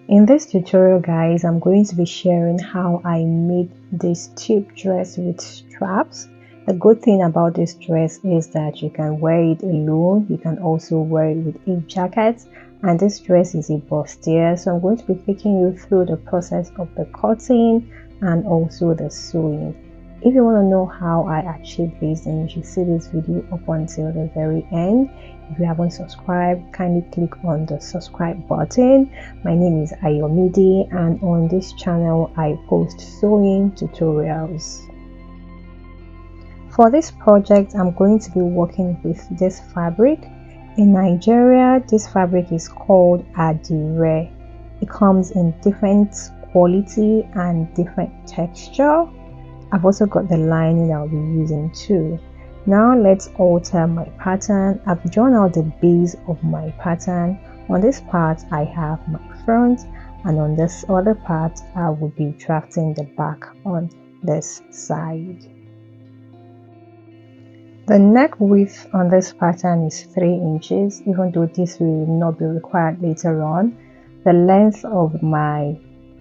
In this tutorial guys, I'm going to be sharing how I made this tube dress with straps. The good thing about this dress is that you can wear it alone, you can also wear it with a jacket, and this dress is a bustier, so I'm going to be taking you through the process of the cutting and also the sewing. If you want to know how I achieved this, then you should see this video up until the very end. If you haven't subscribed, kindly click on the subscribe button. My name is Ayomide, and on this channel I post sewing tutorials. For this project, I'm going to be working with this fabric. In Nigeria, this fabric is called Adire. It comes in different quality and different texture. I've also got the lining I'll be using too. Now let's alter my pattern. I've drawn out the base of my pattern. On this part I have my front, and on this other part I will be drafting the back on this side. The neck width on this pattern is 3 inches, even though this will not be required later on. The length of my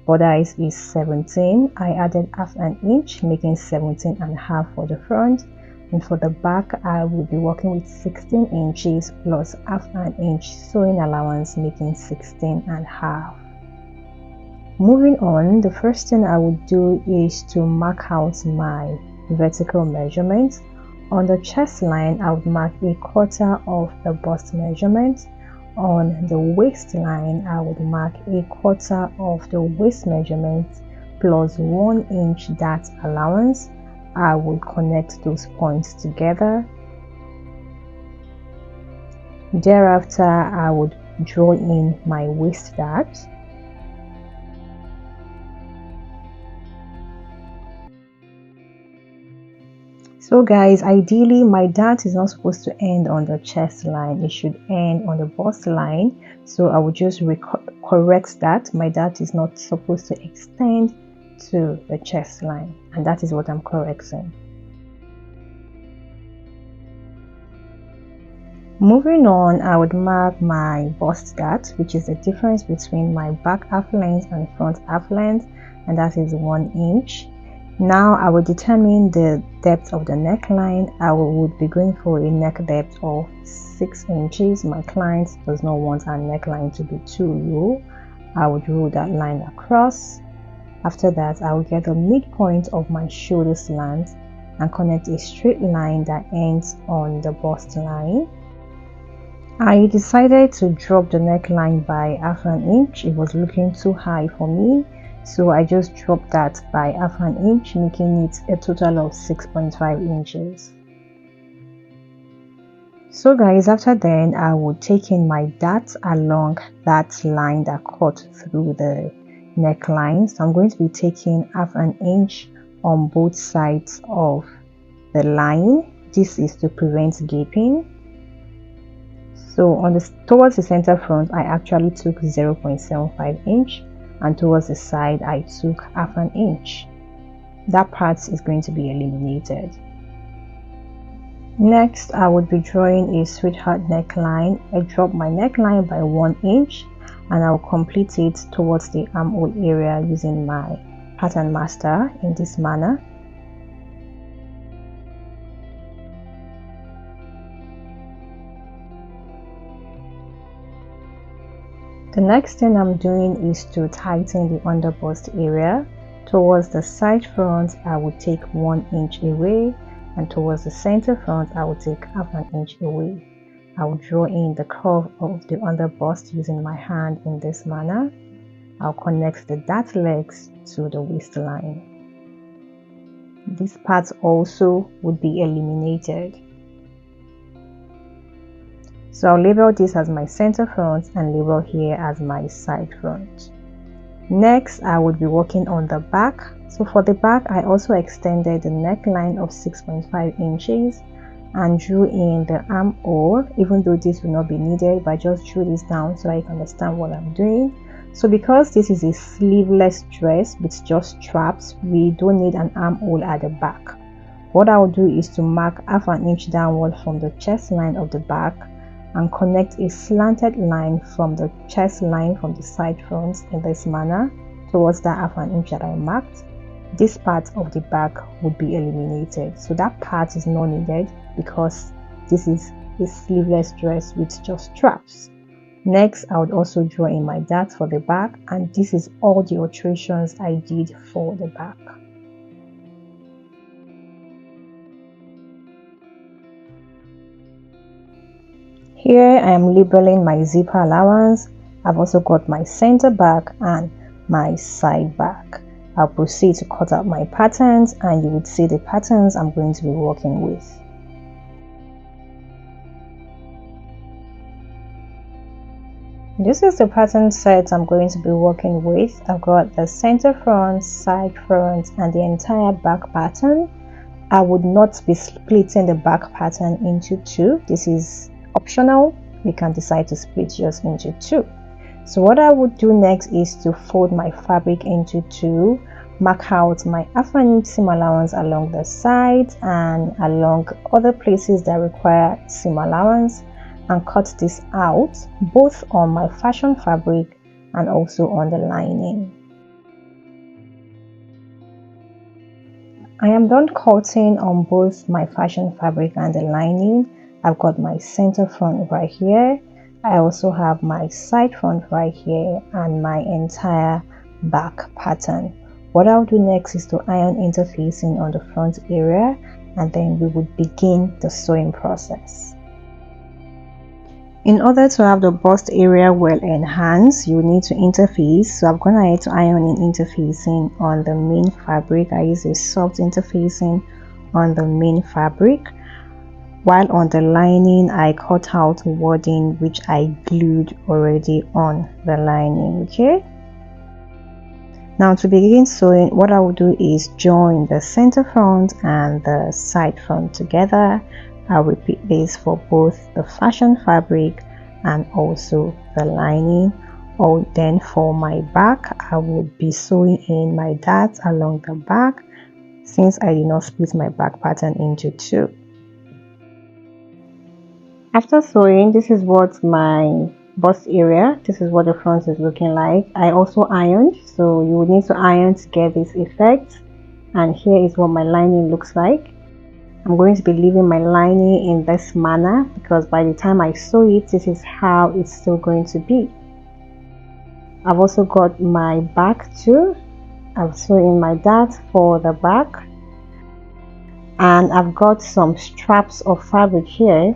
bodice is 17. I added half an inch, making 17.5 for the front, and for the back I will be working with 16 inches plus half an inch sewing allowance, making 16.5. Moving on, the first thing I would do is to mark out my vertical measurements. On the chest line I would mark 1/4 of the bust measurement. On the waistline, I would mark 1/4 of the waist measurement plus 1 inch dart allowance. I will connect those points together. Thereafter, I would draw in my waist dart. So guys, ideally my dart is not supposed to end on the chest line, it should end on the bust line. So I will just correct that. My dart is not supposed to extend to the chest line, and that is what I'm correcting. Moving on, I would mark my bust dart, which is the difference between my back half length and front half length, and that is 1 inch. Now I will determine the depth of the neckline. I would be going for a neck depth of 6 inches. My client does not want our neckline to be too low. I would roll that line across. After that, I will get the midpoint of my shoulder slant and connect a straight line that ends on the bust line. I decided to drop the neckline by half an inch. It was looking too high for me, so I just dropped that by half an inch, making it a total of 6.5 inches. So guys, after then I would take in my dart along that line that cut through the neckline. So I'm going to be taking half an inch on both sides of the line. This is to prevent gaping. So on towards the center front I actually took 0.75 inch, and towards the side I took half an inch. That part is going to be eliminated. Next, I would be drawing a sweetheart neckline. I drop my neckline by 1 inch, and I will complete it towards the armhole area using my pattern master in this manner. The next thing I'm doing is to tighten the underbust area. Towards the side front I would take 1 inch away, and towards the center front I would take half an inch away. I will draw in the curve of the underbust using my hand in this manner. I'll connect the dart legs to the waistline. This part also would be eliminated. So I'll label this as my center front and label here as my side front. Next, I would be working on the back. So for the back, I also extended the neckline of 6.5 inches and drew in the armhole, even though this will not be needed, but I just drew this down so I can understand what I'm doing. So because this is a sleeveless dress with just straps, we don't need an armhole at the back. What I will do is to mark half an inch downward from the chest line of the back and connect a slanted line from the chest line from the side fronts in this manner towards that 1/2 inch that I marked. This part of the back would be eliminated, so that part is not needed because this is a sleeveless dress with just straps. Next, I would also draw in my dart for the back, and this is all the alterations I did for the back. Here I am labeling my zipper allowance. I've also got my center back and my side back. I'll proceed to cut out my patterns, and you would see the patterns I'm going to be working with. This is the pattern set I'm going to be working with. I've got the center front, side front, and the entire back pattern. I would not be splitting the back pattern into two. This is optional. You can decide to split yours into two. So what I would do next is to fold my fabric into two, mark out my 1/2 inch seam allowance along the sides and along other places that require seam allowance, and cut this out both on my fashion fabric and also on the lining. I am done cutting on both my fashion fabric and the lining. I've got my center front right here. I also have my side front right here and my entire back pattern. What I'll do next is to iron interfacing on the front area, and then we would begin the sewing process. In order to have the bust area well enhanced, you need to interface. So I'm going ahead to iron in interfacing on the main fabric. I use a soft interfacing on the main fabric, while on the lining I cut out wording which I glued already on the lining. Okay, now to begin sewing, what I will do is join the center front and the side front together. I'll repeat this for both the fashion fabric and also the lining. Or then for my back, I will be sewing in my darts along the back, since I did not split my back pattern into two. After sewing, this is what my bust area, this is what the front is looking like. I also ironed, so you would need to iron to get this effect. And here is what my lining looks like. I'm going to be leaving my lining in this manner because by the time I sew it, this is how it's still going to be. I've also got my back too. I've sewn in my dart for the back, and I've got some straps of fabric here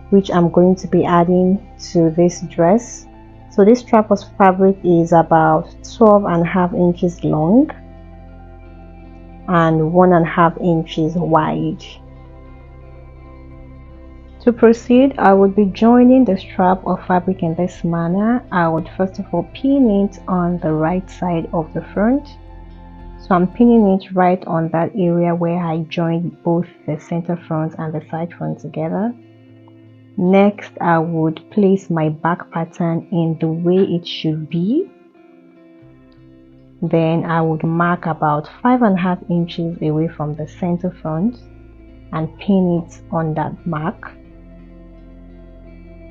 which I'm going to be adding to this dress. So this strap of fabric is about 12.5 inches long and 1.5 inches wide. To proceed, I would be joining the strap of fabric in this manner. I would first of all pin it on the right side of the front. So I'm pinning it right on that area where I joined both the center front and the side front together. Next, I would place my back pattern in the way it should be. Then I would mark about 5.5 inches away from the center front and pin it on that mark.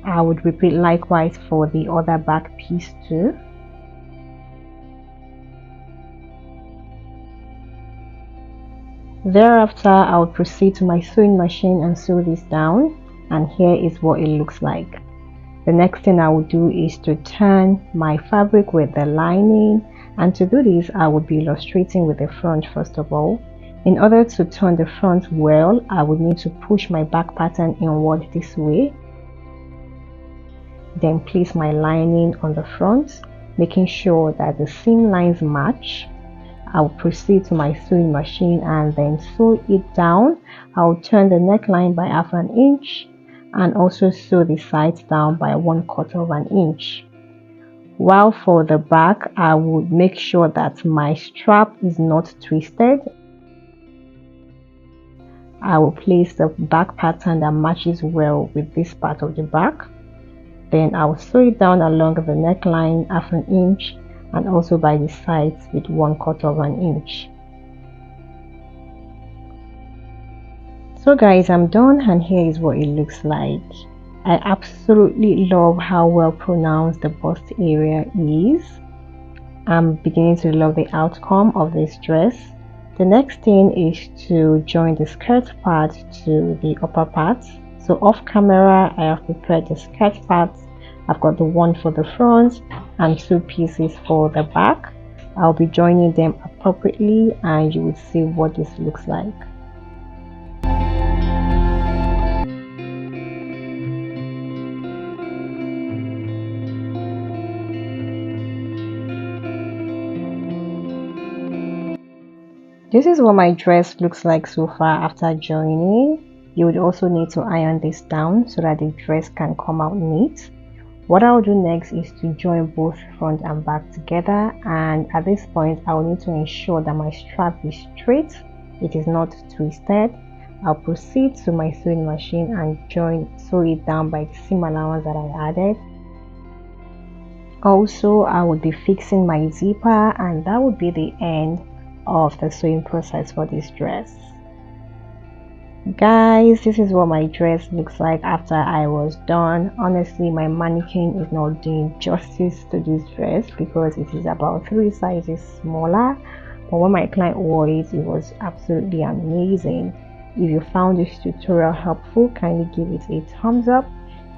I would repeat likewise for the other back piece too. Thereafter, I would proceed to my sewing machine and sew this down, and here is what it looks like. The next thing I will do is to turn my fabric with the lining, and to do this I would be illustrating with the front first of all. In order to turn the front well, I would need to push my back pattern inward this way, then place my lining on the front, making sure that the seam lines match. I'll proceed to my sewing machine and then sew it down. I'll turn the neckline by 1/2 inch and also sew the sides down by 1/4 inch. While for the back, I would make sure that my strap is not twisted. I will place the back pattern that matches well with this part of the back. Then I will sew it down along the neckline 1/2 inch and also by the sides with 1/4 inch. So guys, I'm done, and here is what it looks like. I absolutely love how well pronounced the bust area is. I'm beginning to love the outcome of this dress. The next thing is to join the skirt part to the upper part. So off camera, I have prepared the skirt parts. I've got the one for the front and 2 pieces for the back. I'll be joining them appropriately and you will see what this looks like. This is what my dress looks like so far after joining. You would also need to iron this down so that the dress can come out neat. What I'll do next is to join both front and back together, and at this point I will need to ensure that my strap is straight, it is not twisted. I'll proceed to my sewing machine and sew it down by the seam allowance that I added. Also, I would be fixing my zipper, and that would be the end of the sewing process for this dress. Guys, this is what my dress looks like after I was done. Honestly, my mannequin is not doing justice to this dress because it is about 3 sizes smaller, but when my client wore it, it was absolutely amazing. If you found this tutorial helpful, kindly give it a thumbs up.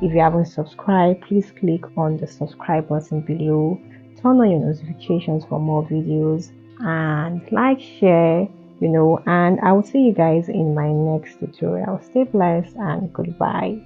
If you haven't subscribed, please click on the subscribe button below, turn on your notifications for more videos, and like, share, and I will see you guys in my next tutorial. Stay blessed and goodbye.